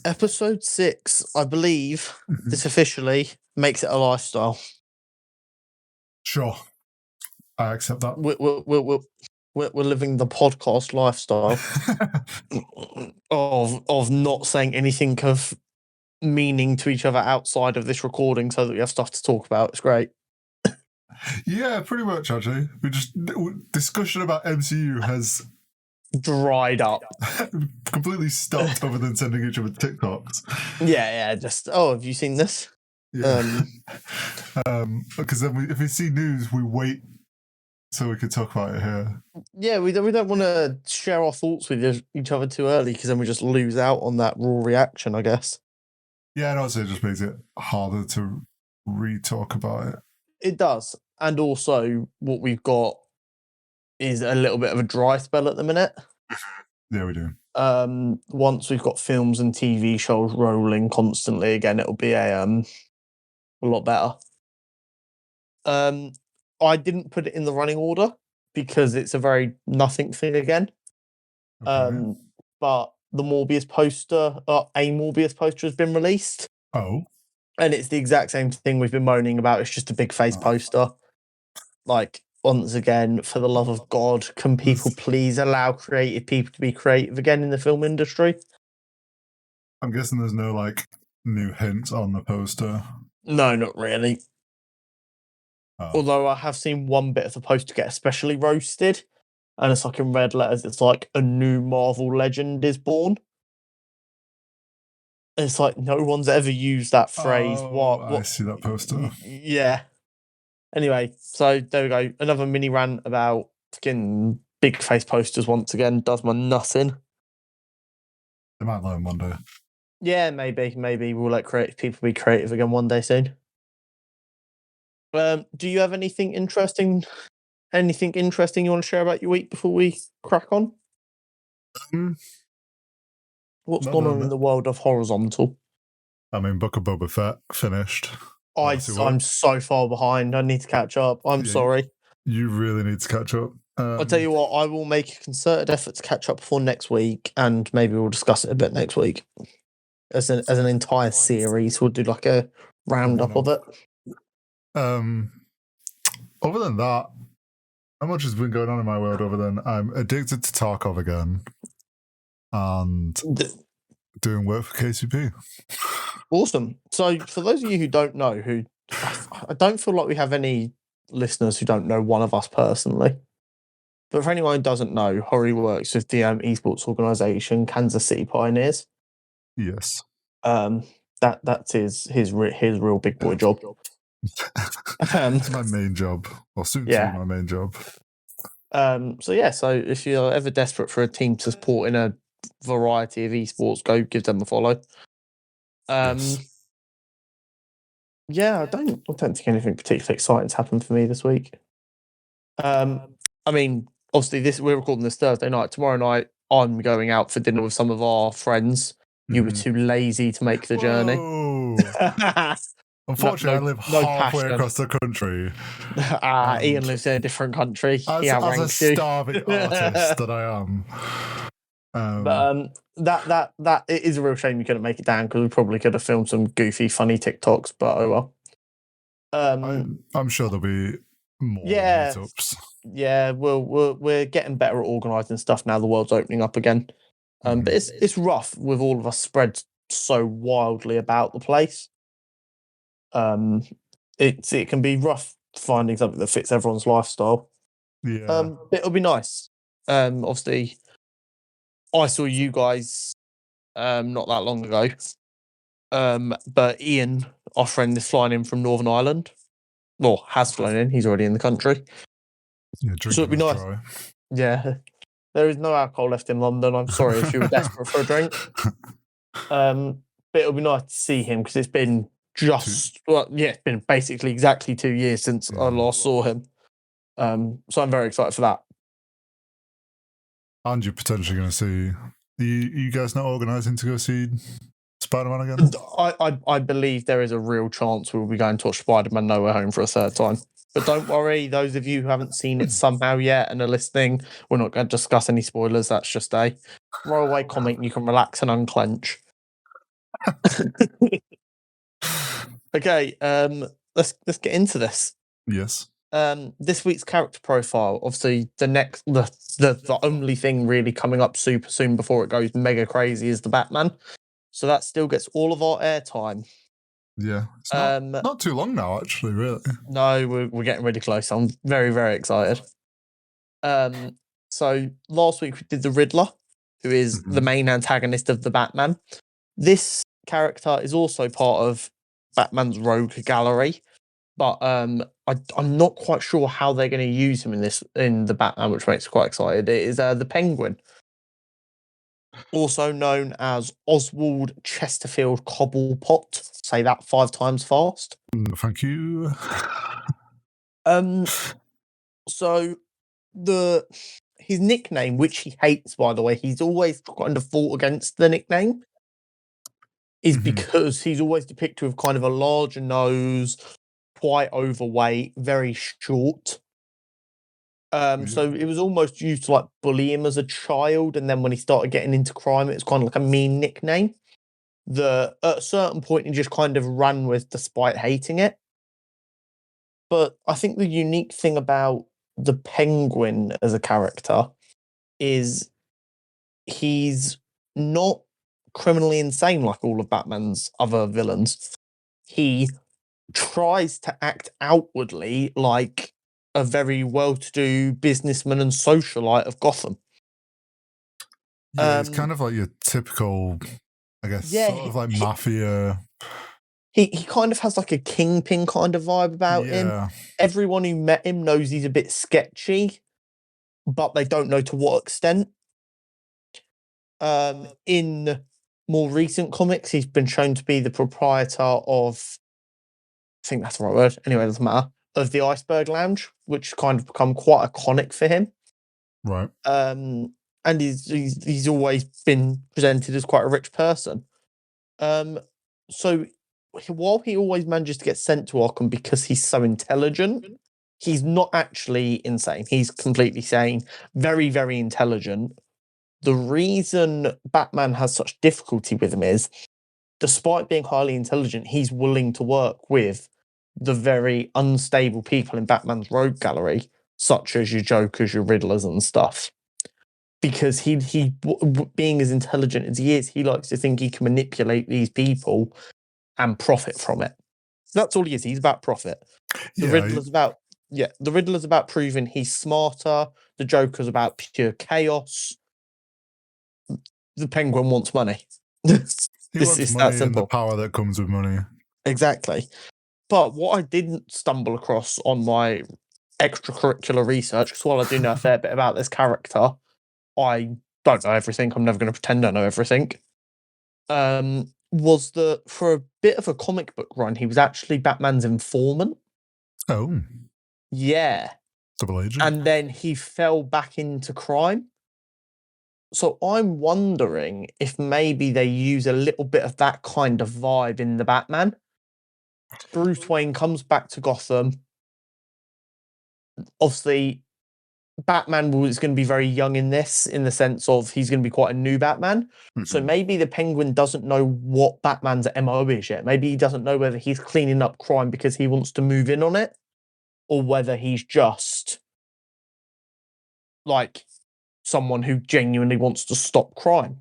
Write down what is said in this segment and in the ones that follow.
Episode 6, I believe, Mhm. this officially makes it a lifestyle. Sure. I accept that. We're living the podcast lifestyle of not saying anything of meaning to each other outside of this recording so that we have stuff to talk about. It's great. Yeah, pretty much, actually. Discussion about MCU has Dried up. completely stopped other than sending each other TikToks. Yeah, just, have you seen this? Yeah. Because then if we see news, we wait so we can talk about it here. Yeah, we don't want to share our thoughts with each other too early because then we just lose out on that raw reaction, I guess. Yeah, and also it just makes it harder to re-talk about it. It does. And also, what we've got is a little bit of a dry spell at the minute. Yeah, we do. Once we've got films and TV shows rolling constantly again, it'll be a lot better. I didn't put it in the running order because it's a very nothing thing again. Okay. But the Morbius poster, a Morbius poster has been released. Oh. And it's the exact same thing we've been moaning about. It's just a big face poster. Like, once again, for the love of God, can people please allow creative people to be creative again in the film industry? I'm guessing there's no, new hints on the poster. No, not really. Oh. Although I have seen one bit of the poster get especially roasted, and it's like in red letters, it's like a new Marvel legend is born. It's like no one's ever used that phrase. What? I see that poster. Yeah. Anyway, so there we go. Another mini rant about fucking big face posters once again. Does my nothing. They might learn one day. Yeah, maybe we'll let creative people be creative again one day soon. Do you have anything interesting you want to share about your week before we crack on? What's going on in the world of Horizontal? I mean, Book of Boba Fett finished. I'm so far behind. I need to catch up. I'm sorry. You really need to catch up. I'll tell you what, I will make a concerted effort to catch up before next week, and maybe we'll discuss it a bit next week. As an entire series, we'll do like a roundup of it. Other than that, how much has been going on in my world other than I'm addicted to Tarkov again and doing work for KCP. Awesome. So for those of you who don't know, I don't feel like we have any listeners who don't know one of us personally. But for anyone who doesn't know, Hori works with the esports organisation Kansas City Pioneers. Yes. That's his real big boy job. It's my main job, or soon to be my main job. So if you're ever desperate for a team to support in a variety of esports, go give them a follow. Yes. Yeah, I don't think anything particularly exciting's happened for me this week. I mean, obviously we're recording this Thursday night. Tomorrow night I'm going out for dinner with some of our friends. You were too lazy to make the journey. Unfortunately, I live halfway across the country. Ian lives in a different country. As a starving artist that I am. But it is a real shame you couldn't make it down because we probably could have filmed some goofy, funny TikToks. But oh well. I'm sure there'll be more meetups. Yeah, we're getting better at organising stuff now. The world's opening up again. But it's rough with all of us spread so wildly about the place. It can be rough finding something that fits everyone's lifestyle. Yeah. But it'll be nice. Obviously, I saw you guys not that long ago. But Ian, our friend, is flying in from Northern Ireland. Well, has flown in. He's already in the country. Yeah, so it'd be nice. Dry. Yeah. There is no alcohol left in London. I'm sorry if you were desperate for a drink. But it'll be nice to see him because it's been it's been basically exactly 2 years since I last saw him. So I'm very excited for that. And you're potentially going to see. You guys not organising to go see Spider-Man again? I believe there is a real chance we'll be going to watch Spider-Man No Way Home for a third time. But don't worry, those of you who haven't seen it somehow yet and are listening, we're not going to discuss any spoilers. That's just a throwaway comment you can relax and unclench. Okay, let's get into this. Yes. This week's character profile, obviously the only thing really coming up super soon before it goes mega crazy is the Batman. So that still gets all of our airtime. Yeah. It's not too long now, actually, really. No, we're getting really close. I'm very, very excited. So last week we did the Riddler, who is the main antagonist of the Batman. This character is also part of Batman's rogue gallery, but I'm not quite sure how they're going to use him in the Batman, which makes me quite excited. It is the Penguin, also known as Oswald Chesterfield Cobblepot. Say that 5 times fast. Thank you. So his nickname, which he hates, by the way, he's always kind of fought against the nickname, is because he's always depicted with kind of a larger nose, quite overweight, very short. So it was almost used to like bully him as a child, and then when he started getting into crime, it was kind of like a mean nickname that at a certain point he just kind of ran with despite hating it. But I think the unique thing about the Penguin as a character is he's not criminally insane like all of Batman's other villains. He tries to act outwardly like a very well-to-do businessman and socialite of Gotham. Yeah, it's kind of like your typical, I guess, sort of like mafia. He kind of has like a kingpin kind of vibe about him. Everyone who met him knows he's a bit sketchy, but they don't know to what extent. In more recent comics, he's been shown to be the proprietor of, I think that's the right word, anyway, it doesn't matter, of the Iceberg Lounge, which kind of become quite iconic for him. Right. And he's always been presented as quite a rich person. So while he always manages to get sent to Arkham because he's so intelligent, he's not actually insane. He's completely sane, very, very intelligent. The reason Batman has such difficulty with him is, despite being highly intelligent, he's willing to work with the very unstable people in Batman's rogue gallery, such as your Jokers, your Riddlers and stuff. Because he being as intelligent as he is, he likes to think he can manipulate these people and profit from it. That's all he is. He's about profit. The Riddler's about proving he's smarter. The Joker's about pure chaos. The Penguin wants money. He wants money and the power that comes with money. Exactly. But what I didn't stumble across on my extracurricular research, because while I do know a fair bit about this character, I don't know everything. I'm never going to pretend I know everything. Was that for a bit of a comic book run, he was actually Batman's informant. Oh. Yeah. Double agent. And then he fell back into crime. So I'm wondering if maybe they use a little bit of that kind of vibe in the Batman. Bruce Wayne comes back to Gotham. Obviously, Batman is going to be very young in this, in the sense of he's going to be quite a new Batman. So maybe the Penguin doesn't know what Batman's MO is yet. Maybe he doesn't know whether he's cleaning up crime because he wants to move in on it, or whether he's just like someone who genuinely wants to stop crime.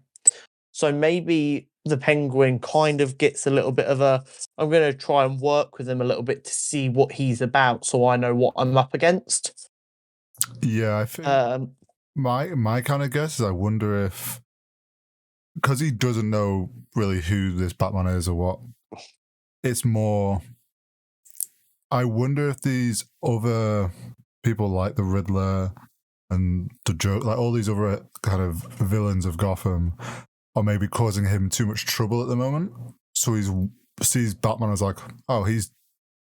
So maybe the Penguin kind of gets a little bit of I'm going to try and work with him a little bit to see what he's about so I know what I'm up against. Yeah, I think my kind of guess is I wonder if, because he doesn't know really who this Batman is or what, it's more, I wonder if these other people like the Riddler and the Joker, like all these other kind of villains of Gotham, are maybe causing him too much trouble at the moment. So he sees Batman as like, oh, he's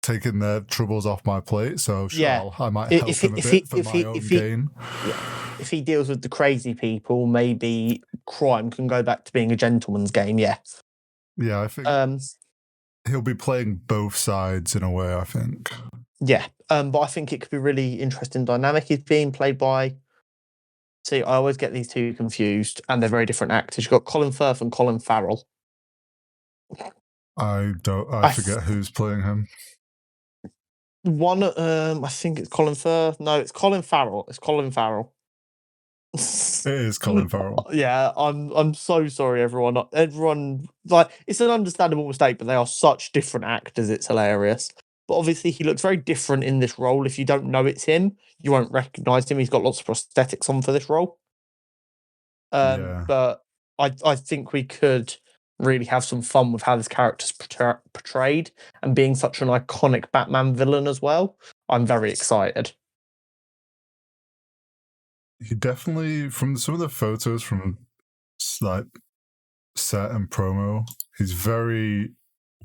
taking their troubles off my plate, so sure, I might help him a bit for my own gain. If he deals with the crazy people, maybe crime can go back to being a gentleman's game, yeah. Yeah, I think he'll be playing both sides in a way, I think. Yeah, but I think it could be really interesting dynamic. He's being played by... See, I always get these two confused, and they're very different actors. You've got Colin Firth and Colin Farrell. I forget who's playing him. One, I think it's Colin Firth. No, it's Colin Farrell. It's Colin Farrell. It is Colin Farrell. Yeah, I'm so sorry, everyone. Everyone, like, it's an understandable mistake, but they are such different actors. It's hilarious. But obviously, he looks very different in this role. If you don't know it's him, you won't recognize him. He's got lots of prosthetics on for this role. Yeah. But I think we could really have some fun with how this character's portrayed and being such an iconic Batman villain as well. I'm very excited. He definitely, from some of the photos from like set and promo, he's very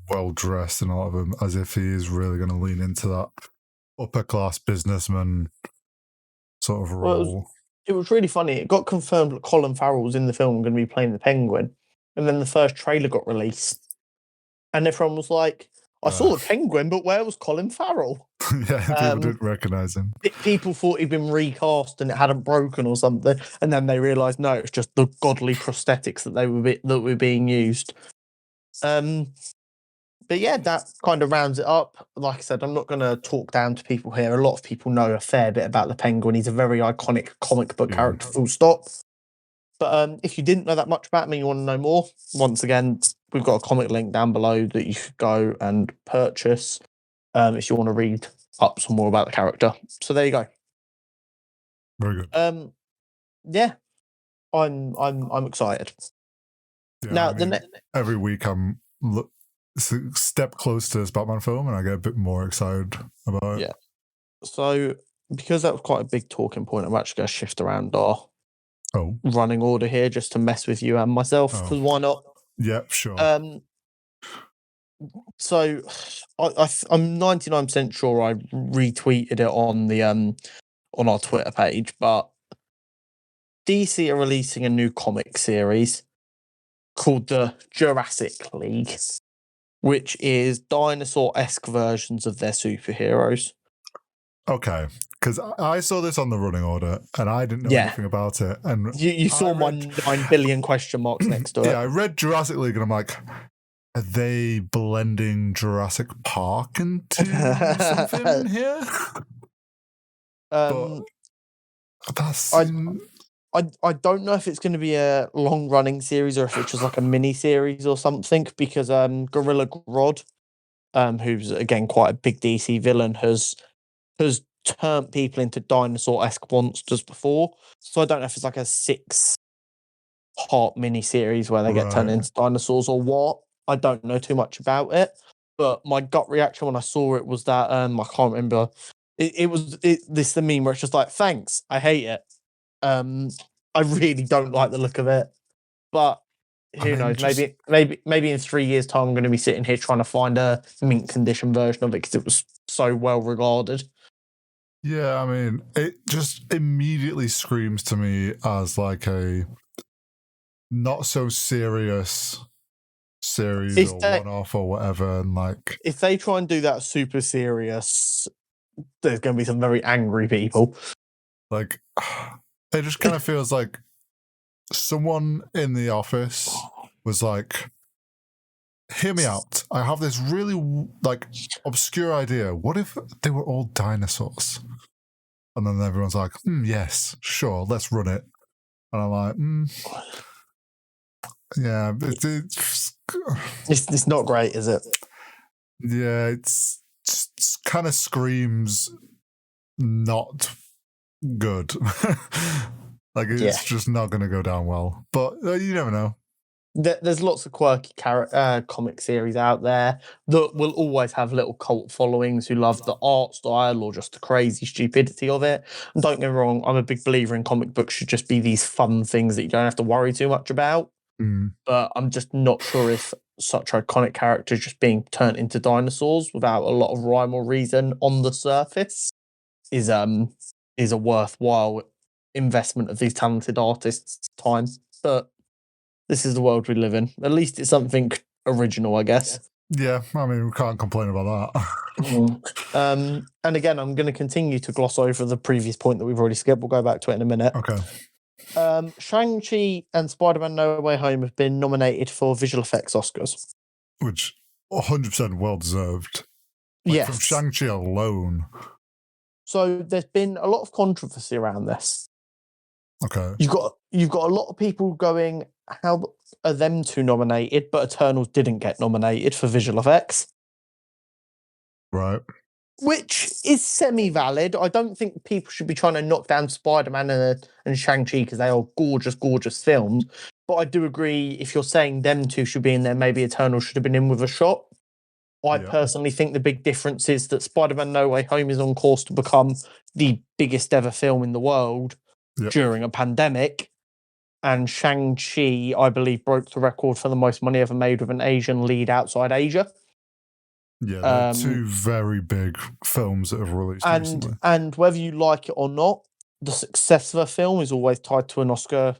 well dressed in a lot of them, as if he is really going to lean into that upper class businessman sort of role. It was really funny. It got confirmed that Colin Farrell was in the film going to be playing the Penguin, and then the first trailer got released, and everyone was like, "I saw the Penguin, but where was Colin Farrell?" Yeah, people didn't recognize him. People thought he'd been recast and it hadn't broken or something, and then they realised no, it's just the godly prosthetics that were being used. But yeah, that kind of rounds it up. Like I said, I'm not going to talk down to people here. A lot of people know a fair bit about the Penguin. He's a very iconic comic book character, full stop. But if you didn't know that much about me, you want to know more, once again, we've got a comic link down below that you could go and purchase if you want to read up some more about the character. So there you go. Very good. Yeah, I'm excited. Yeah, now, I mean, every week I'm step close to this Batman film, and I get a bit more excited about it. Yeah. So because that was quite a big talking point, I'm actually going to shift around our running order here just to mess with you and myself. Because why not? Yeah, sure. So I'm 99% sure I retweeted it on the on our Twitter page, but DC are releasing a new comic series called the Jurassic League, which is dinosaur-esque versions of their superheroes. Okay, because I saw this on the running order and I didn't know anything about it. And you saw my 9 billion question marks next to it. Yeah, I read Jurassic League and I'm like, are they blending Jurassic Park into something here? But that's... I don't know if it's going to be a long-running series or if it's just like a mini-series or something, because Gorilla Grodd, who's, again, quite a big DC villain, has turned people into dinosaur-esque monsters before. So I don't know if it's like a 6-part mini-series where they get turned into dinosaurs or what. I don't know too much about it. But my gut reaction when I saw it was that, I can't remember. This is the meme where it's just like, thanks, I hate it. I really don't like the look of it, but who knows? Maybe in 3 years' time, I'm going to be sitting here trying to find a mint condition version of it because it was so well regarded. Yeah, I mean, it just immediately screams to me as like a not so serious series or one-off or whatever, and like if they try and do that super serious, there's going to be some very angry people. Like, it just kind of feels like someone in the office was like, hear me out. I have this really like obscure idea. What if they were all dinosaurs? And then everyone's like, yes, sure, let's run it. And I'm like, yeah, it's not great, is it? Yeah, it's just kind of screams not good. Like, it's just not going to go down well. But you never know. There's lots of quirky comic series out there that will always have little cult followings who love the art style or just the crazy stupidity of it. And don't get me wrong, I'm a big believer in comic books should just be these fun things that you don't have to worry too much about. But I'm just not sure if such iconic characters just being turned into dinosaurs without a lot of rhyme or reason on the surface is a worthwhile investment of these talented artists' time. But this is the world we live in. At least it's something original, I guess. Yeah, I mean, we can't complain about that. And again, I'm going to continue to gloss over the previous point that we've already skipped. We'll go back to it in a minute. Okay. Shang-Chi and Spider-Man No Way Home have been nominated for visual effects Oscars. which 100% well deserved. Yes. From Shang-Chi alone. So there's been a lot of controversy around this. Okay. You've got a lot of people going, how are them two nominated, but Eternals didn't get nominated for visual effects? Right. Which is semi-valid. I don't think people should be trying to knock down Spider-Man and Shang-Chi because they are gorgeous, gorgeous films. But I do agree, if you're saying them two should be in there, maybe Eternals should have been in with a shot. I personally think the big difference is that Spider-Man No Way Home is on course to become the biggest ever film in the world during a pandemic. And Shang-Chi, I believe, broke the record for the most money ever made with an Asian lead outside Asia. Yeah, they're two very big films that have released recently. And whether you like it or not, the success of a film is always tied to an Oscar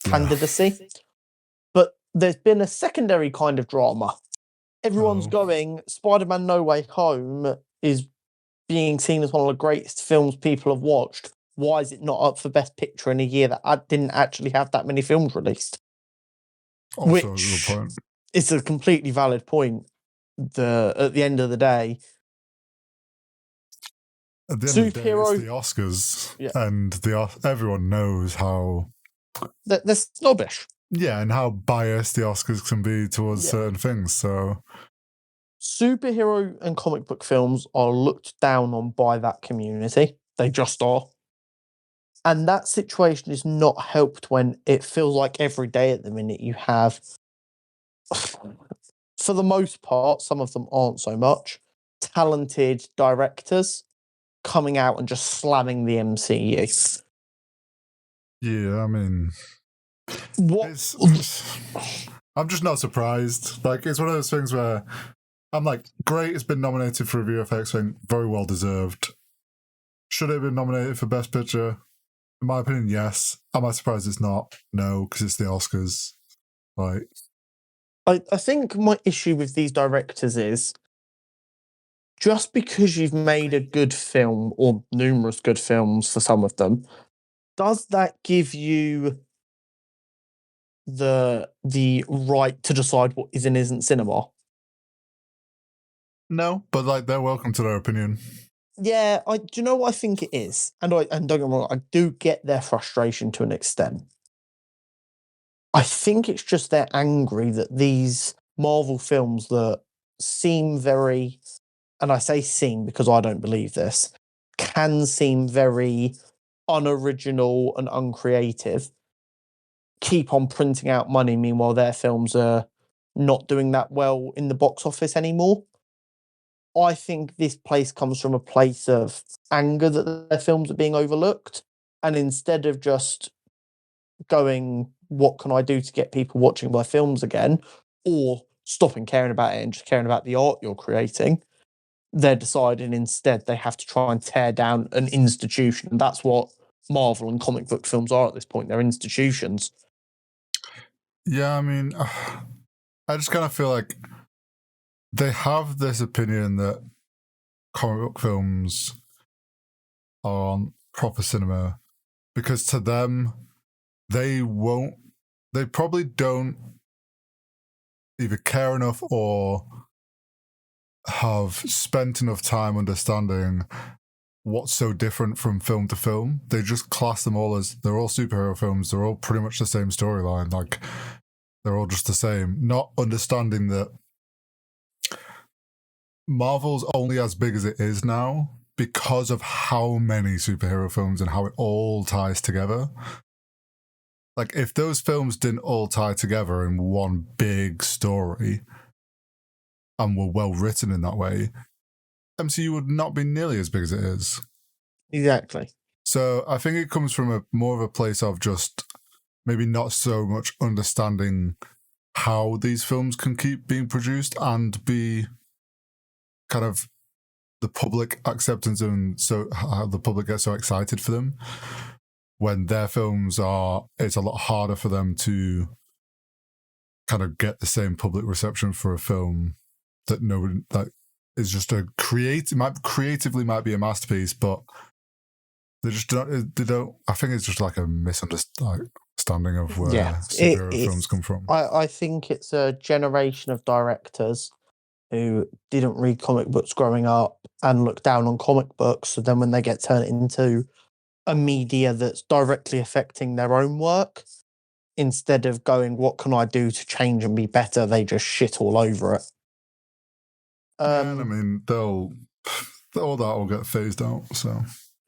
candidacy. But there's been a secondary kind of drama. Everyone's going, Spider-Man No Way Home is being seen as one of the greatest films people have watched. Why is it not up for Best Picture in a year that didn't actually have that many films released? Also, which is a completely valid point. At the end of the day, at the end of the day, it's the Oscars, and everyone knows how they're snobbish. Yeah, and how biased the Oscars can be towards certain things. So, superhero and comic book films are looked down on by that community. They just are. And that situation is not helped when it feels like every day at the minute you have, for the most part, some of them aren't so much, talented directors coming out and just slamming the MCU. Yeah, I mean, I'm just not surprised. Like, it's one of those things where I'm like, great, it's been nominated for a VFX thing, very well deserved. Should it have been nominated for Best Picture? In my opinion, yes. Am I surprised it's not? No, because it's the Oscars. Like, I think my issue with these directors is just because you've made a good film or numerous good films for some of them, does that give you the right to decide what is and isn't cinema? No, but like, they're welcome to their opinion. Yeah, do you know what I think it is? And don't get me wrong, I do get their frustration to an extent. I think it's just they're angry that these Marvel films that seem very, and I say seem because I don't believe this, can seem very unoriginal and uncreative, keep on printing out money, meanwhile their films are not doing that well in the box office anymore. I think this place comes from a place of anger that their films are being overlooked. And instead of just going, what can I do to get people watching my films again? Or stopping caring about it and just caring about the art you're creating, they're deciding instead they have to try and tear down an institution. And that's what Marvel and comic book films are at this point. They're institutions. Yeah, I mean, I just kind of feel like they have this opinion that comic book films aren't proper cinema because to them, they probably don't either care enough or have spent enough time understanding what's so different from film to film. They just class them all as, they're all superhero films, they're all pretty much the same storyline, like, they're all just the same, not understanding that Marvel's only as big as it is now because of how many superhero films and how it all ties together. Like, if those films didn't all tie together in one big story and were well written in that way, MCU would not be nearly as big as it is. Exactly. So I think it comes from more of a place of just maybe not so much understanding how these films can keep being produced and be kind of the public acceptance, and so how the public gets so excited for them when their films it's a lot harder for them to kind of get the same public reception for a film that nobody, that is just creatively might be a masterpiece, but they don't, I think it's just like a misunderstanding. understanding of where superhero films come from. I think it's a generation of directors who didn't read comic books growing up and look down on comic books. So then when they get turned into a media that's directly affecting their own work, instead of going, what can I do to change and be better, they just shit all over it. And I mean, all that will get phased out. So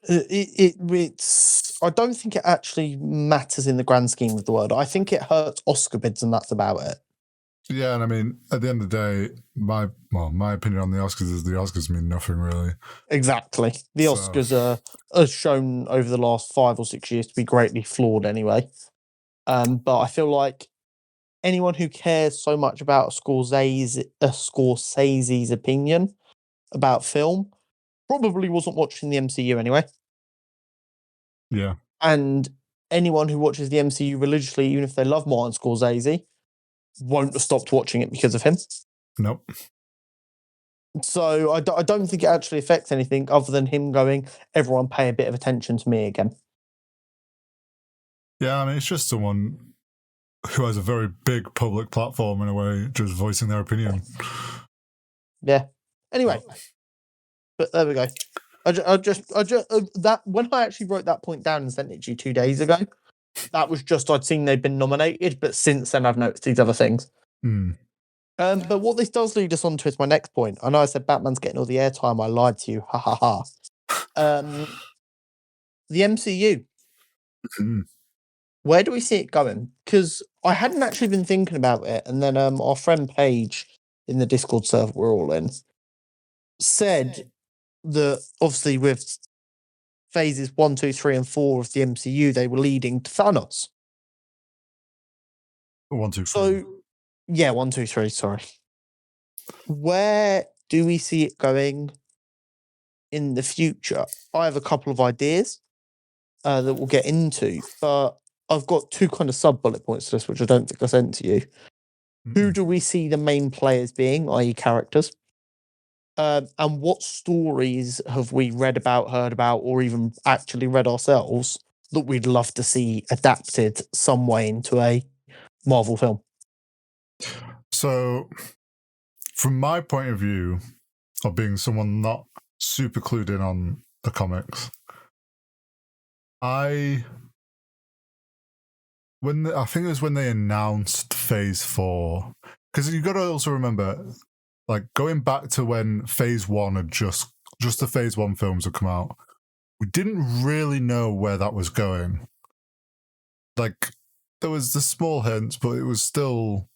it's. I don't think it actually matters in the grand scheme of the world. I think it hurts Oscar bids, and that's about it. Yeah, and I mean, at the end of the day, my opinion on the Oscars is the Oscars mean nothing really. Exactly, the Oscars are shown over the last 5 or 6 years to be greatly flawed anyway. But I feel like anyone who cares so much about Scorsese's opinion about film probably wasn't watching the MCU anyway. Yeah. And anyone who watches the MCU religiously, even if they love Martin Scorsese, won't have stopped watching it because of him. Nope. So I don't think it actually affects anything other than him going, everyone pay a bit of attention to me again. Yeah, I mean, it's just someone who has a very big public platform in a way, just voicing their opinion. Yeah. Anyway, but there we go. I just that when I actually wrote that point down and sent it to you 2 days ago, that was just I'd seen they'd been nominated, but since then I've noticed these other things. But what this does lead us on to is my next point. I know I said Batman's getting all the airtime. I lied to you. Ha ha ha. The MCU. Where do we see it going? Because I hadn't actually been thinking about it, and then our friend Paige in the Discord server we're all in said that obviously with phases 1, 2, 3, and 4 of the MCU, they were leading to Thanos. 1, 2, 3. So, yeah, 1, 2, 3. Sorry. Where do we see it going in the future? I have a couple of ideas that we'll get into, but I've got 2 kind of sub bullet points to this, which I don't think I sent to you. Who do we see the main players being, i.e., characters? And what stories have we read about, heard about, or even actually read ourselves that we'd love to see adapted some way into a Marvel film? So, from my point of view, of being someone not super clued in on the comics, I think it was when they announced Phase 4, because you've got to also remember, like, going back to when Phase 1 had just the Phase 1 films had come out, we didn't really know where that was going. Like, there was the small hints, but it was still,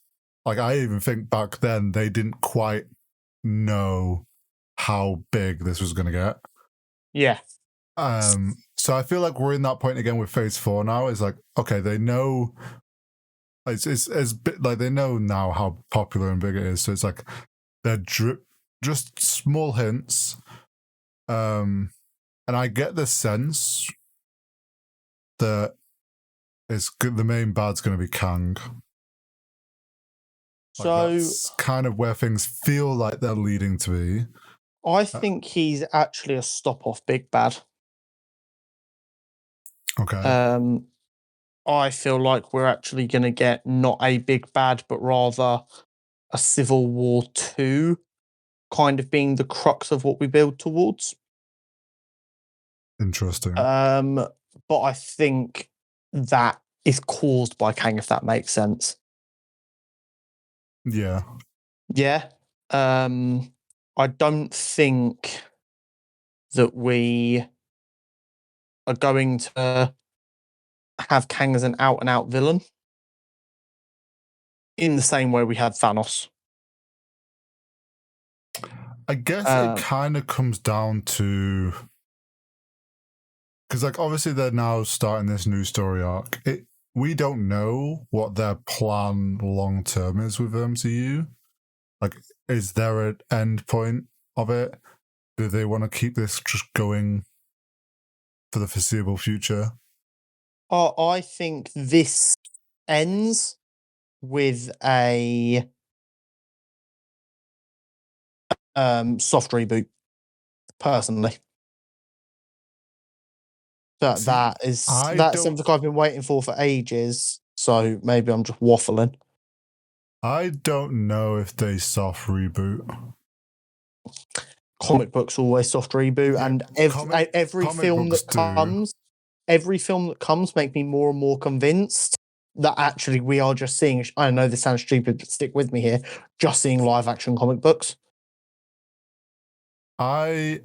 like, I even think back then they didn't quite know how big this was going to get. Yeah. So I feel like we're in that point again with Phase 4 now. It's like, okay, they know, it's bit like they know now how popular and big it is. So it's like they're just small hints. And I get the sense that it's good. The main bad's going to be Kang. Like, so that's kind of where things feel like they're leading to be. I think he's actually a stop-off big bad. Okay. I feel like we're actually going to get not a big bad, but rather a Civil War 2 kind of being the crux of what we build towards. Interesting. But I think that is caused by Kang, if that makes sense. Yeah. Yeah. I don't think that we are going to have Kang as an out-and-out villain in the same way we had Thanos. I guess it kind of comes down to, because, like, obviously they're now starting this new story arc. We don't know what their plan long term is with MCU. Like, is there an end point of it? Do they want to keep this just going for the foreseeable future? I think this ends with a soft reboot, personally. That's something I've been waiting for ages. So maybe I'm just waffling. I don't know if they soft reboot. Comic books always soft reboot, and every film that comes make me more and more convinced that actually we are just seeing. I know this sounds stupid, but stick with me here. Just seeing live action comic books. I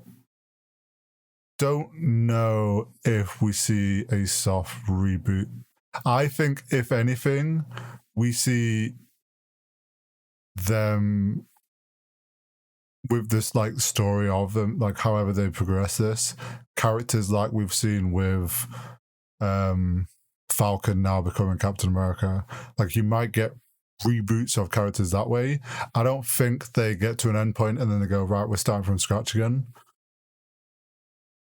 don't know if we see a soft reboot. I think, if anything, we see them with this like story of them, like however they progress this, characters like we've seen with Falcon now becoming Captain America. Like you might get reboots of characters that way. I don't think they get to an end point and then they go, right, we're starting from scratch again.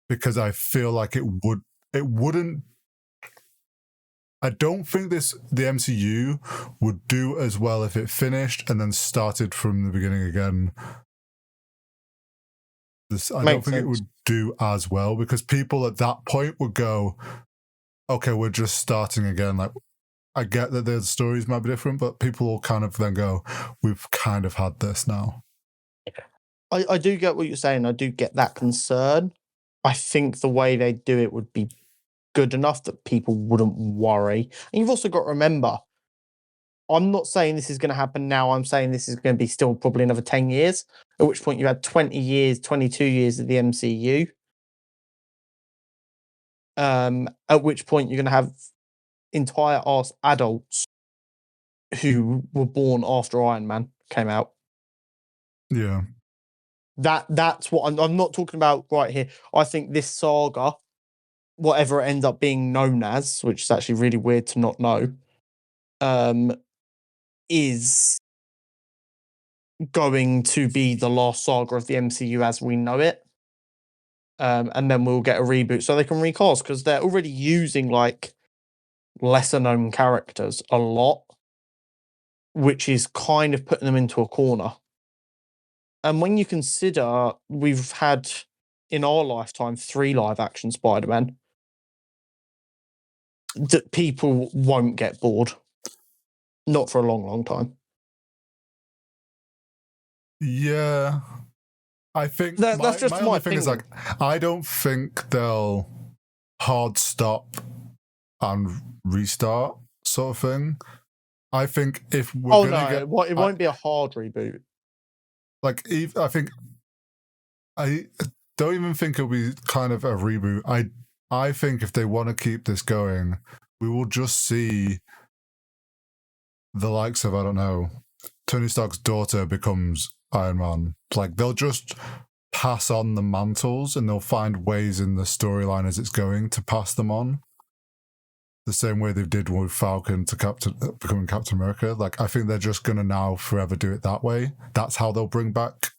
Because I feel like it wouldn't. I don't think the MCU would do as well if it finished and then started from the beginning again. I don't think it would do as well, because people at that point would go, okay, we're just starting again. Like, I get that the stories might be different, but people will kind of then go, we've kind of had this now. I do get what you're saying. I do get that concern. I think the way they do it would be good enough that people wouldn't worry. And you've also got to remember, I'm not saying this is going to happen now. I'm saying this is going to be still probably another 10 years, at which point you had 20 years, 22 years of the MCU. At which point you're going to have entire ass adults who were born after Iron Man came out. Yeah. That's what I'm not talking about right here. I think this saga, whatever it ends up being known as, which is actually really weird to not know, is going to be the last saga of the MCU as we know it. And then we'll get a reboot so they can recast, because they're already using like lesser known characters a lot, which is kind of putting them into a corner. And when you consider we've had in our lifetime 3 live action Spider-Man, that people won't get bored. Not for a long, long time. Yeah. I think that's just my my only thing opinion. is, like, I don't think they'll hard stop and restart sort of thing. I think if we're it won't be a hard reboot. Like, I think I don't even think it'll be kind of a reboot. I think if they want to keep this going, we will just see the likes of, I don't know, Tony Stark's daughter becomes Iron Man. Like, they'll just pass on the mantles and they'll find ways in the storyline as it's going to pass them on. The same way they did with Falcon to becoming Captain America. Like, I think they're just going to now forever do it that way. That's how they'll bring back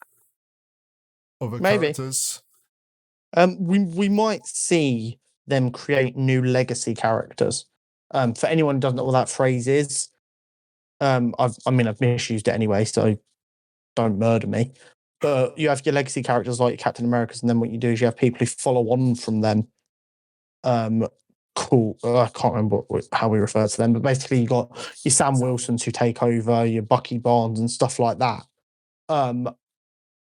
other characters. We might see them create new legacy characters. For anyone who doesn't know what that phrase is, I've misused it anyway, so don't murder me. But you have your legacy characters like Captain America's, and then what you do is you have people who follow on from them. Cool. I can't remember how we refer to them, but basically you got your Sam Wilsons who take over, your Bucky Barnes and stuff like that.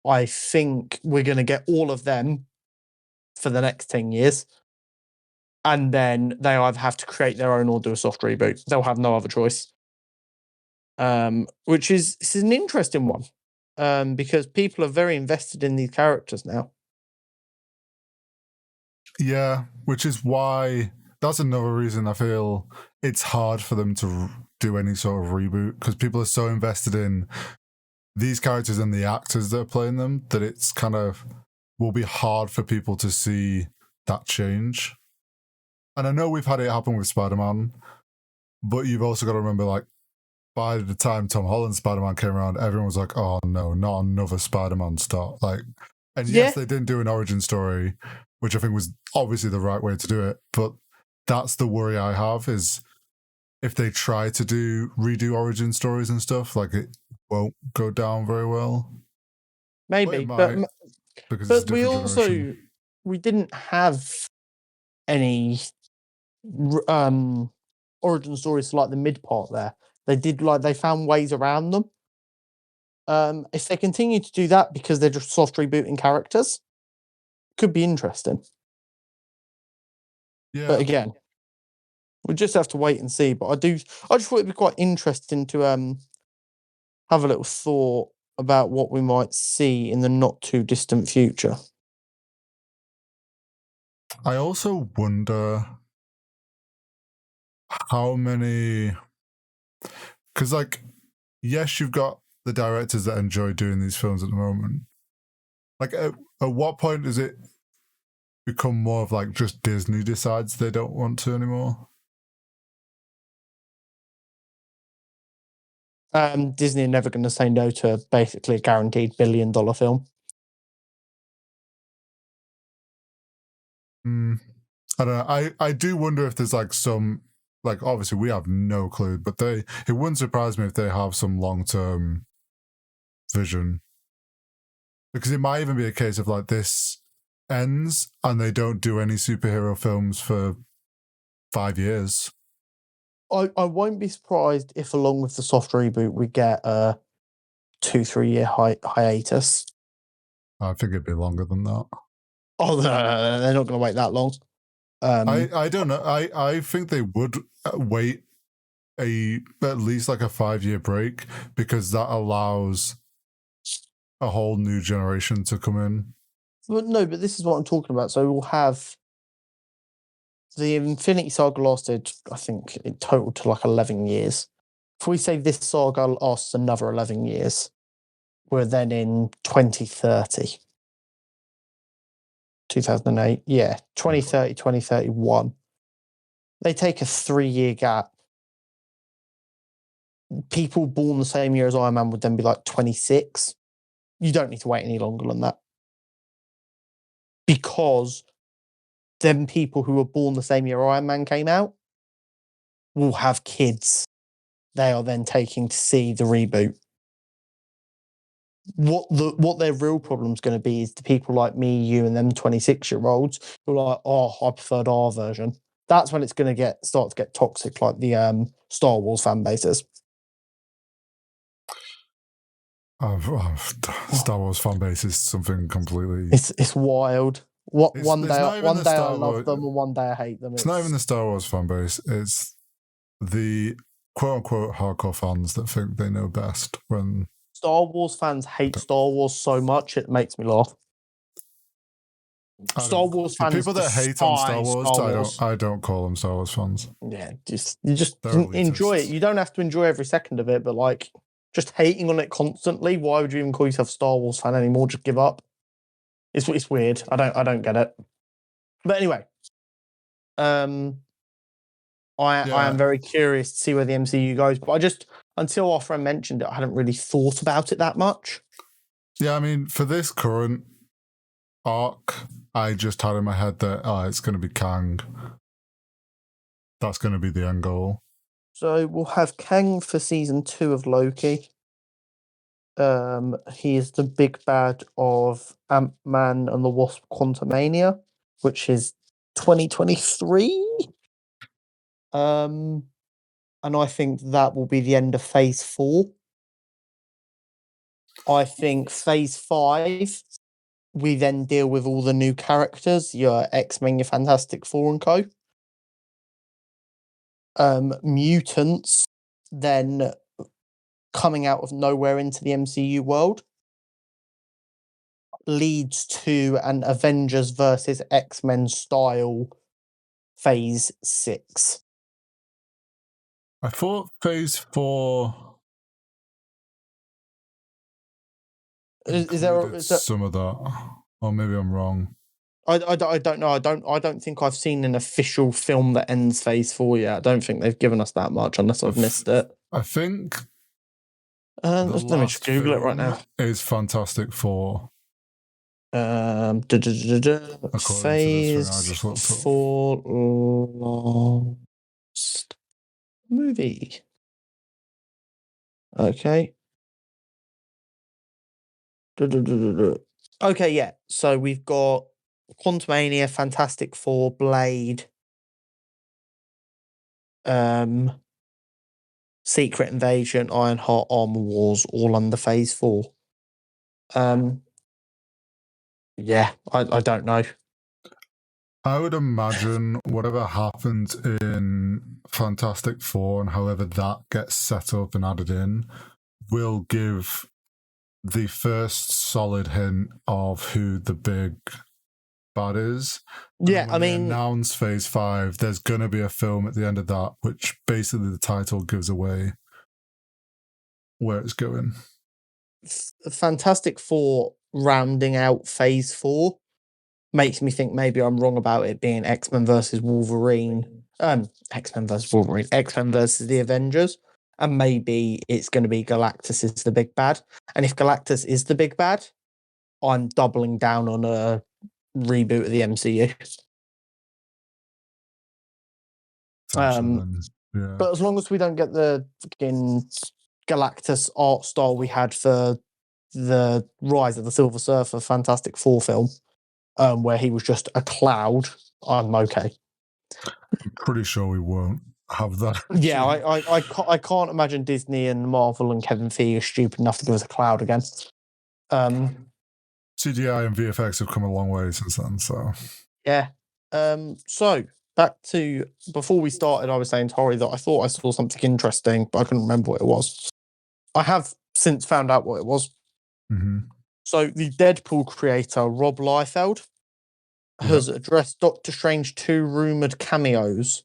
I think we're going to get all of them for the next 10 years. And then they either have to create their own or do a soft reboot. They'll have no other choice. Which is an interesting one. Because people are very invested in these characters now. Yeah, which is why that's another reason I feel it's hard for them to do any sort of reboot, because people are so invested in these characters and the actors that are playing them that it's kind of will be hard for people to see that change. And I know we've had it happen with Spider-Man, but you've also got to remember, like, by the time Tom Holland's Spider-Man came around, everyone was like, oh no, not another Spider-Man start. Like, and yes, they didn't do an origin story, which I think was obviously the right way to do it. But that's the worry I have, is if they try to redo origin stories and stuff, like, it won't go down very well. Maybe, but we didn't have any origin stories to like the mid part there. They found ways around them. If they continue to do that because they're just soft rebooting characters, could be interesting. Yeah. But again, we just have to wait and see. But I just thought it'd be quite interesting to have a little thought about what we might see in the not too distant future. I also wonder how many, because like, yes, you've got the directors that enjoy doing these films at the moment. Like, at what point does it become more of like just Disney decides they don't want to anymore? Disney are never going to say no to basically a guaranteed $1 billion film. I don't know. I do wonder if there's like some, like, obviously we have no clue, but it wouldn't surprise me if they have some long-term vision. Because it might even be a case of like this ends and they don't do any superhero films for 5 years. I won't be surprised if along with the soft reboot we get a 2-3 year hiatus. I think it'd be longer than that. Oh, no, they're not going to wait that long. I don't know. I think they would wait at least like a 5-year break because that allows a whole new generation to come in. But no, but this is what I'm talking about. So we'll have the Infinity Saga lasted, I think, in total to like 11 years. If we say this saga lasts another 11 years, we're then in 2030. 2008, yeah, 2030, 2031. They take a 3-year gap. People born the same year as Iron Man would then be like 26. You don't need to wait any longer than that. Because then people who were born the same year Iron Man came out will have kids they are then taking to see the reboot. What their real problem's going to be is the people like me, you, and them 26-year-olds who are like, oh, I preferred our version. That's when it's going to start to get toxic, like the Star Wars fan bases. Star Wars fan base is something completely. It's wild. One day I love them, and one day I hate them. It's not even the Star Wars fan base. It's the quote unquote hardcore fans that think they know best. When Star Wars fans hate Star Wars so much, it makes me laugh. Star Wars fans, people that hate on Star Wars, I don't call them Star Wars fans. Yeah, you just enjoy it. You don't have to enjoy every second of it, but like just hating on it constantly. Why would you even call yourself a Star Wars fan anymore? Just give up. It's weird. I don't get it. But anyway, I am very curious to see where the MCU goes. But until our friend mentioned it, I hadn't really thought about it that much. Yeah, I mean, for this current arc, I just had in my head that it's going to be Kang. That's going to be the end goal. So we'll have Kang for season 2 of Loki. He is the big bad of Ant-Man and the Wasp: Quantumania, which is 2023. And I think that will be the end of Phase 4. I think Phase 5, we then deal with all the new characters, your X-Men, your Fantastic Four and co. Mutants, then coming out of nowhere into the MCU world, leads to an Avengers versus X-Men style Phase 6. I thought Phase 4 is there some of that, or maybe I'm wrong. I don't know. I don't think I've seen an official film that ends Phase 4 yet. I don't think they've given us that much, unless I've missed it. I think. Let me just Google it right now. Is Fantastic Four. Phase 4 last movie. Okay. Okay, yeah. So we've got Quantumania, Fantastic Four, Blade, Secret Invasion, Ironheart, Armor Wars, all under Phase 4. Yeah, I don't know. I would imagine whatever happens in Fantastic Four and however that gets set up and added in will give the first solid hint of who the big bad is. Yeah, I mean, announce Phase 5, there's going to be a film at the end of that, which basically the title gives away where it's going. Fantastic Four rounding out Phase 4 makes me think maybe I'm wrong about it being X-Men versus Wolverine. X-Men versus Wolverine. X-Men versus the Avengers. And maybe it's going to be Galactus is the big bad. And if Galactus is the big bad, I'm doubling down on a reboot of the MCU. Yeah. But as long as we don't get the fucking Galactus art style we had for the Rise of the Silver Surfer Fantastic Four film, where he was just a cloud, I'm okay. I'm pretty sure we won't have that. Yeah, I can't imagine Disney and Marvel and Kevin Feige are stupid enough to give us a cloud again. CGI and VFX have come a long way since then, so... Yeah. So, back to... Before we started, I was saying to Tori that I thought I saw something interesting, but I couldn't remember what it was. I have since found out what it was. Mm-hmm. So, the Deadpool creator, Rob Liefeld, has addressed Doctor Strange 2 rumoured cameos,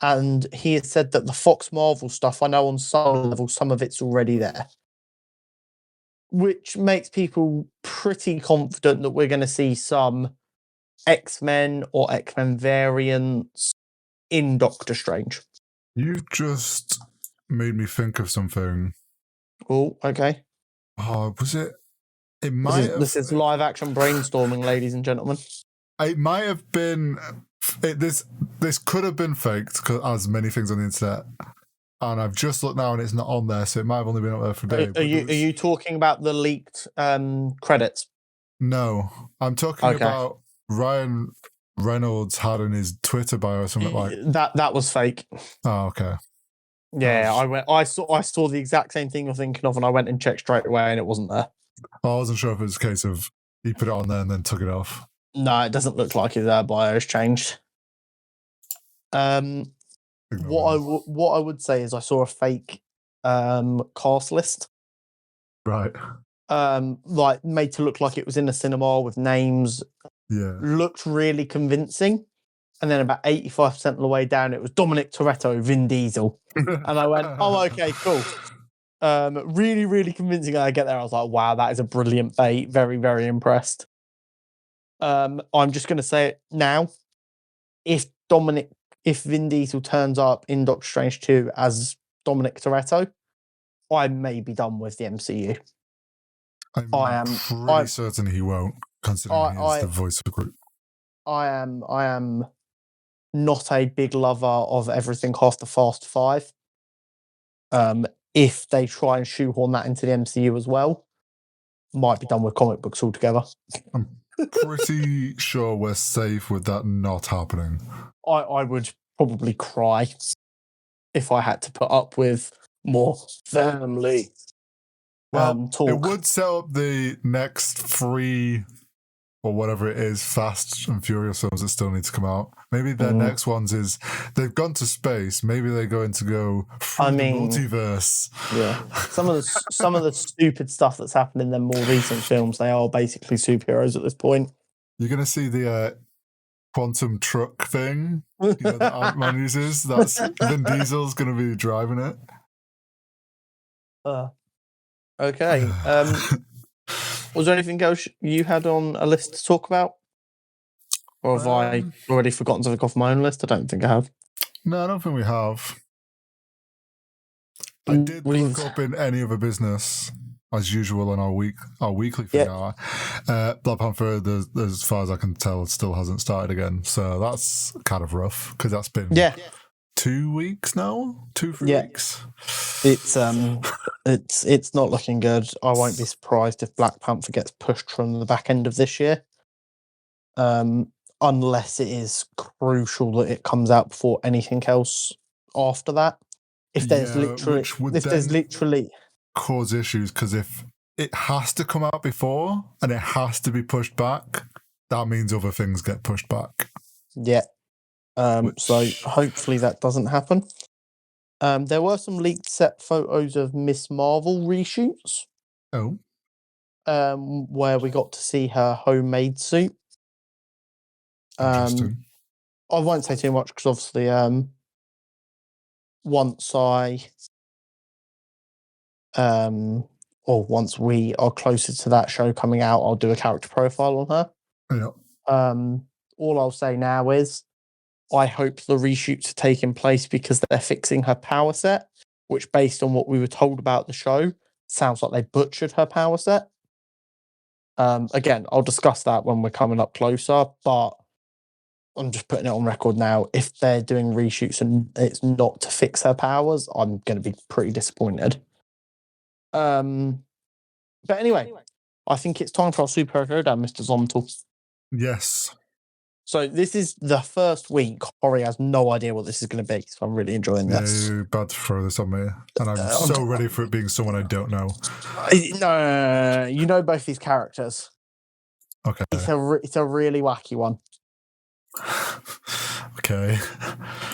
and he has said that the Fox Marvel stuff, I know on some level, some of it's already there, which makes people pretty confident that we're going to see some X-Men or X-Men variants in Doctor Strange. You just made me think of something. Oh, okay. Oh, was it? It might this is live action brainstorming, ladies and gentlemen. It might have been... This could have been faked, as many things on the internet. And I've just looked now and it's not on there, so it might have only been up there for a day. Are you talking about the leaked credits? No. I'm talking about Ryan Reynolds had in his Twitter bio or something like that was fake. Oh, okay. Yeah, I saw the exact same thing you're thinking of, and I went and checked straight away, and it wasn't there. I wasn't sure if it was a case of he put it on there and then took it off. No, it doesn't look like his bio has changed. What I would say is I saw a fake cast list. Right. Like made to look like it was in a cinema with names. Yeah. Looked really convincing. And then about 85% of the way down, it was Dominic Toretto, Vin Diesel. And I went, oh, okay, cool. Really, really convincing. And I get there, I was like, wow, that is a brilliant bait. Very, very impressed. I'm just going to say it now. If Vin Diesel turns up in Doctor Strange 2 as Dominic Toretto, I may be done with the MCU. I'm pretty certain he won't, considering he is the voice of the group. I am not a big lover of everything after Fast 5. If they try and shoehorn that into the MCU as well, might be done with comic books altogether. I'm pretty sure we're safe with that not happening. I would probably cry if I had to put up with more family. Well, talk. It would set up the next 3 or whatever it is, Fast and Furious films that still need to come out. Maybe their next ones is they've gone to space. Maybe they're going to go through the multiverse. Yeah, some of the stupid stuff that's happened in their more recent films, they are basically superheroes at this point. You're going to see the quantum truck thing, that Ant-Man uses. That's Vin Diesel's going to be driving it. Okay. Was there anything else you had on a list to talk about? Or have I already forgotten something off my own list? I don't think I have. No, I don't think we have. I did look up in any other business, as usual, on our weekly thing. Black Panther, as far as I can tell, still hasn't started again. So that's kind of rough, because that's been 2 weeks now? 2-3 weeks? It's not looking good. I won't be surprised if Black Panther gets pushed from the back end of this year. unless it is crucial that it comes out before anything else after that. If there's literally cause issues, because if it has to come out before and it has to be pushed back, that means other things get pushed back. Yeah. So hopefully that doesn't happen. There were some leaked set photos of Miss Marvel reshoots. Oh. Where we got to see her homemade suit. Interesting. I won't say too much because obviously, once we are closer to that show coming out, I'll do a character profile on her. Yeah. All I'll say now is I hope the reshoots are taking place because they're fixing her power set, which, based on what we were told about the show, sounds like they butchered her power set. Again, I'll discuss that when we're coming up closer, but I'm just putting it on record now. If they're doing reshoots and it's not to fix her powers, I'm going to be pretty disappointed. But anyway, I think it's time for our Superhero Showdown, Mr. Zontal. Yes. So this is the first week. Hori has no idea what this is going to be, so I'm really enjoying this. Yeah, you're about to throw this on me, and I'm so ready for it being someone I don't know. No, you know both these characters. Okay. It's a really wacky one. Okay.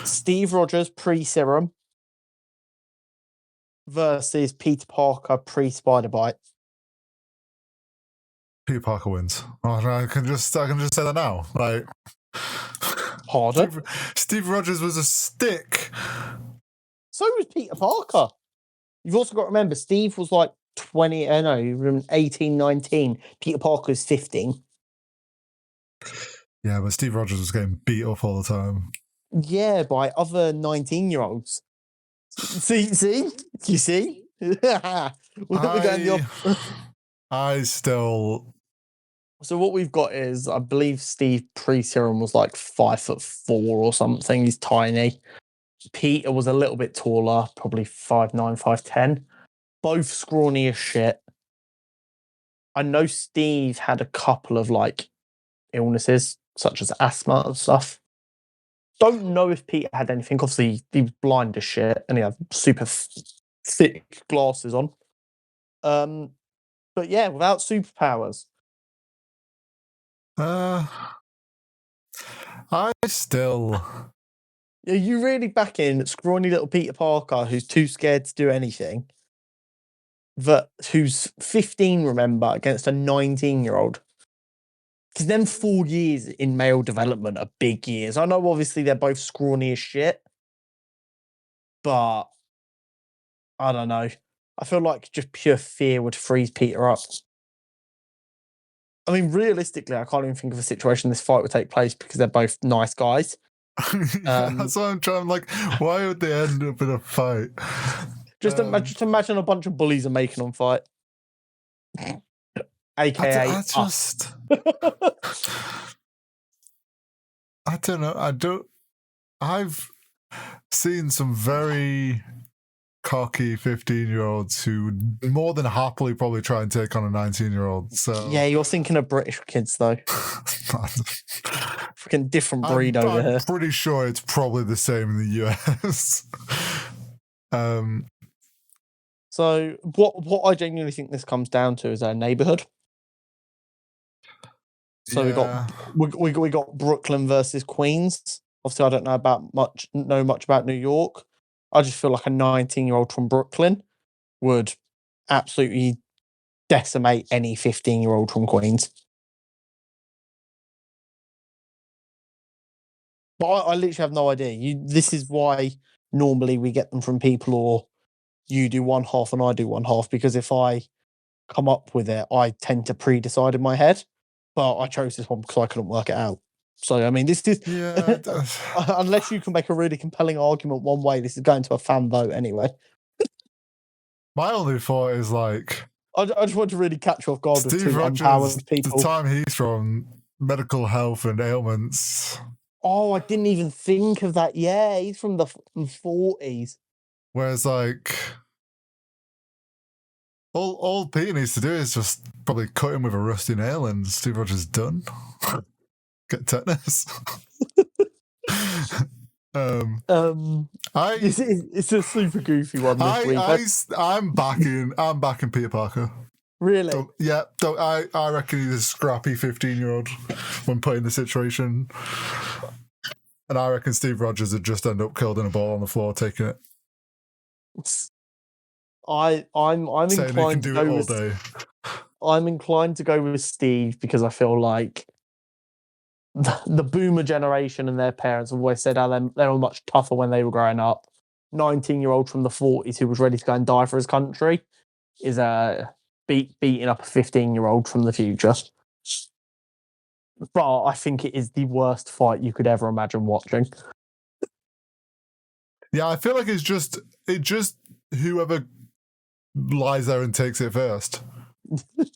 Steve Rodgers pre-serum versus Peter Parker pre-Spider-Bite. Peter Parker wins. Oh, no, I can just say that now. Like, pardon? Steve Rodgers was a stick. So was Peter Parker. You've also got to remember, Steve was like 18, 19. Peter Parker's 15. Yeah, but Steve Rodgers was getting beat up all the time. Yeah, by other 19-year-olds. See? You see? I still... So what we've got is, I believe Steve pre-serum was like 5'4" or something. He's tiny. Peter was a little bit taller, probably 5'9", 5'10". Both scrawny as shit. I know Steve had a couple of like illnesses, such as asthma and stuff. Don't know if Peter had anything. Obviously, he was blind as shit, and he had super thick glasses on. But yeah, without superpowers. I still... Are you really backing scrawny little Peter Parker who's too scared to do anything? Who's 15, remember, against a 19-year-old? Because them 4 years in male development are big years. I know, obviously, they're both scrawny as shit, but I don't know. I feel like just pure fear would freeze Peter up. I mean, realistically, I can't even think of a situation this fight would take place because they're both nice guys. That's what I'm trying. I'm like, why would they end up in a fight? Just imagine a bunch of bullies are making them fight. AKA I don't know. I've seen some very cocky 15-year-olds who more than happily probably try and take on a 19-year-old. So yeah, you're thinking of British kids though. Freaking different breed over here. I'm pretty sure it's probably the same in the US. So what I genuinely think this comes down to is our neighborhood. So yeah. we got Brooklyn versus Queens. Obviously, I don't know much about New York. I just feel like a 19-year-old from Brooklyn would absolutely decimate any 15-year-old from Queens. But I literally have no idea. This is why normally we get them from people, or you do one half and I do one half, because if I come up with it, I tend to pre-decide in my head. But I chose this one because I couldn't work it out. So, I mean, this is... Yeah, unless you can make a really compelling argument one way, this is going to a fan vote anyway. My only thought is, like... I just want to really catch you off guard with Steve two Rodgers, empowered people. the time he's from, medical health and ailments... Oh, I didn't even think of that. Yeah, he's from the 40s. Whereas, like... All Peter needs to do is just probably cut him with a rusty nail and Steve Rodgers is done. get tetanus. It's a super goofy one this week. I'm backing Peter Parker. Really? I reckon he's a scrappy 15-year-old when put in the situation. And I reckon Steve Rodgers would just end up killed in a ball on the floor taking it. I'm inclined to go with I'm inclined to go with Steve because I feel like the boomer generation and their parents have always said how they were much tougher when they were growing up. 19-year-old from the 40s who was ready to go and die for his country is beating up a 15-year-old from the future. But I think it is the worst fight you could ever imagine watching. Yeah, I feel like it just whoever lies there and takes it first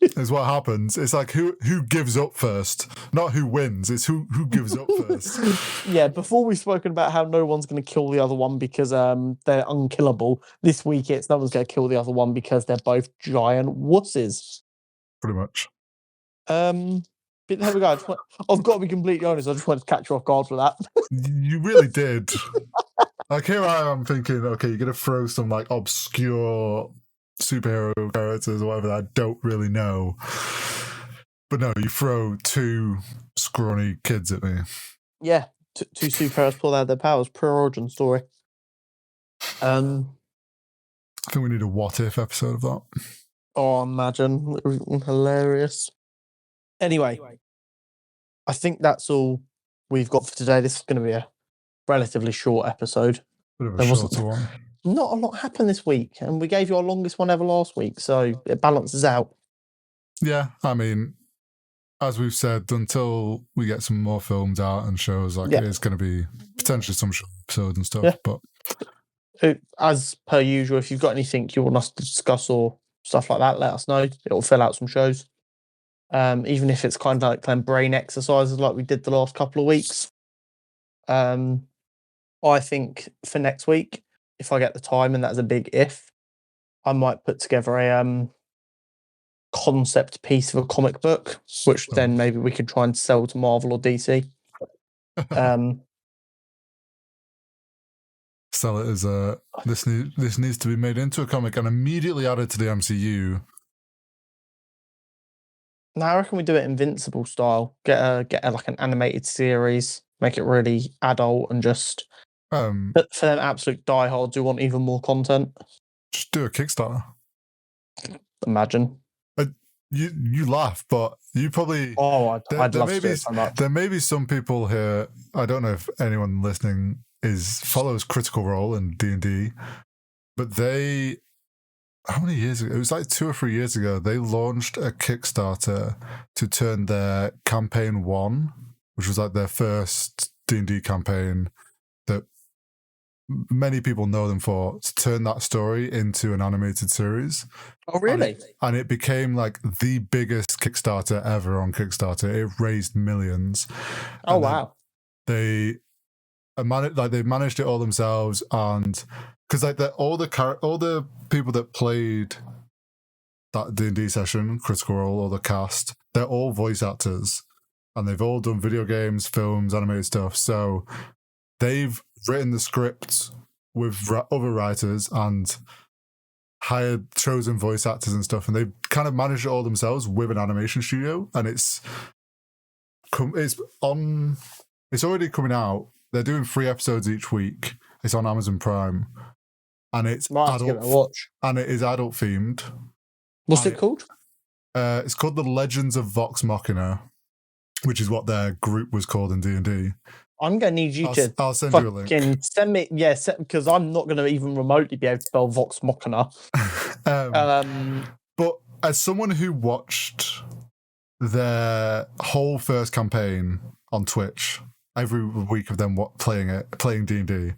is what happens. It's like who gives up first, not who wins. It's who gives up first. Yeah, before we've spoken about how no one's going to kill the other one because they're unkillable. This week it's no one's going to kill the other one because they're both giant wusses. Pretty much. But there we go. I've got to be completely honest. I just wanted to catch you off guard with that. You really did. Like here I am thinking, okay, you're gonna throw some like obscure superhero characters or whatever that I don't really know. But no, you throw two scrawny kids at me. Yeah, two superheroes pulled out their powers. Per origin story. I think we need a what if episode of that. Oh, imagine. Hilarious. Anyway, I think that's all we've got for today. This is going to be a relatively short episode. Bit of a shorter one. Not a lot happened this week, and we gave you our longest one ever last week, so it balances out. Yeah, I mean, as we've said, until we get some more films out and shows, like it is going to be potentially some short episodes and stuff. Yeah. But as per usual, if you've got anything you want us to discuss or stuff like that, let us know. It'll fill out some shows. Even if it's kind of like them brain exercises like we did the last couple of weeks. I think for next week, if I get the time, and that's a big if, I might put together a concept piece of a comic book, which then maybe we could try and sell to Marvel or DC. Sell it as this needs to be made into a comic and immediately added to the MCU. No, I reckon we do it Invincible style. Get a like an animated series, make it really adult, and just for them absolute diehards who want even more content. Just do a Kickstarter. Imagine. You laugh, but you probably. Oh, I'd love to do it so much. There may be some people here. I don't know if anyone listening follows Critical Role and D&D, but they. How many years ago? It was like 2 or 3 years ago. They launched a Kickstarter to turn their campaign 1, which was like their first D&D campaign that many people know them for, to turn that story into an animated series. Oh, really? And it became like the biggest Kickstarter ever on Kickstarter. It raised millions. Oh, wow. They managed it all themselves, and because like all the people that played that D&D session, Critical Role, or the cast, they're all voice actors, and they've all done video games, films, animated stuff. So they've written the script with other writers and hired chosen voice actors and stuff, and they've kind of managed it all themselves with an animation studio, and it's already coming out. They're doing 3 episodes each week. It's on Amazon Prime, and it's adult. And it is adult themed. What's it called? It's called The Legends of Vox Machina, which is what their group was called in D&D. I'm going to need you to I'll send you a link. Send me, because I'm not going to even remotely be able to spell Vox Machina. But as someone who watched their whole first campaign on Twitch, every week of them playing D&D,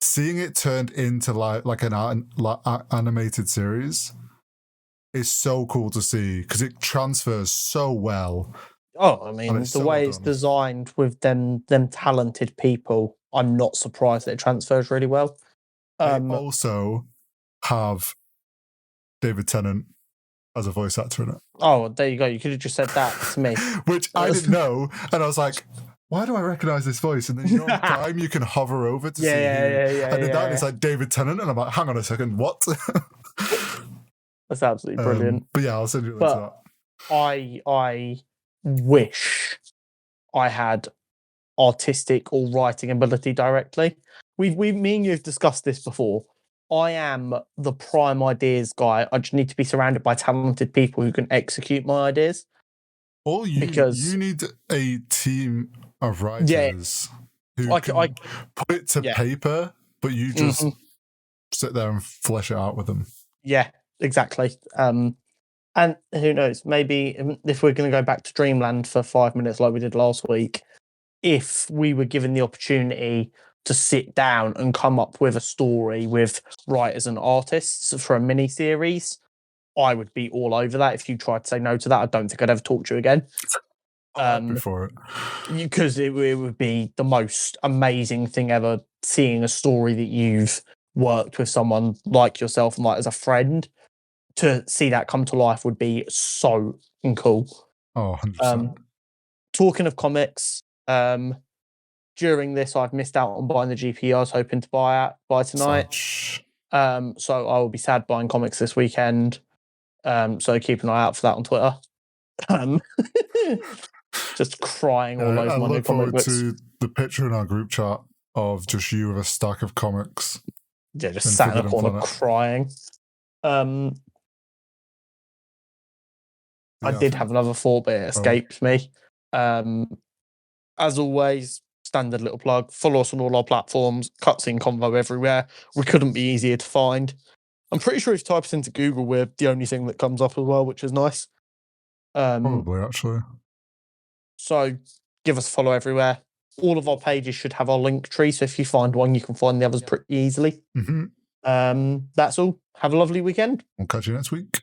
seeing it turned into like an animated series is so cool to see, because it transfers so well. Oh, I mean, the way it's designed with them talented people, I'm not surprised that it transfers really well. They also have David Tennant as a voice actor in it. Oh, there you go. You could have just said that to me. Which I didn't know, and I was like, why do I recognize this voice? And then you know on Prime you can hover over to see who. And then that is like David Tennant, and I'm like, hang on a second, what? That's absolutely brilliant. But yeah, I'll send you a link to that. I wish I had artistic or writing ability directly. Me and you have discussed this before. I am the prime ideas guy. I just need to be surrounded by talented people who can execute my ideas. Or you need a team of writers who can put it to paper, but you just sit there and flesh it out with them. Yeah, exactly. And who knows, maybe if we're going to go back to Dreamland for 5 minutes like we did last week, if we were given the opportunity to sit down and come up with a story with writers and artists for a mini series, I would be all over that. If you tried to say no to that, I don't think I'd ever talk to you again. Before it, because it would be the most amazing thing ever. Seeing a story that you've worked with someone like yourself and like as a friend, to see that come to life would be so cool. Oh, 100%. Talking of comics, during this I've missed out on buying the GP I was hoping to buy tonight. So I will be sad buying comics this weekend. So keep an eye out for that on Twitter. Just crying all over my new comic books. I look forward to the picture in our group chat of just you with a stack of comics. Yeah, just sat in a corner crying. I did have another thought, but it escaped me. As always, standard little plug. Follow us on all our platforms. Cutscene Convo everywhere. We couldn't be easier to find. I'm pretty sure if you type us into Google, we're the only thing that comes up as well, which is nice. Probably, actually. So give us a follow everywhere. All of our pages should have our link tree, so if you find one, you can find the others pretty easily. That's all. Have a lovely weekend. We'll catch you next week.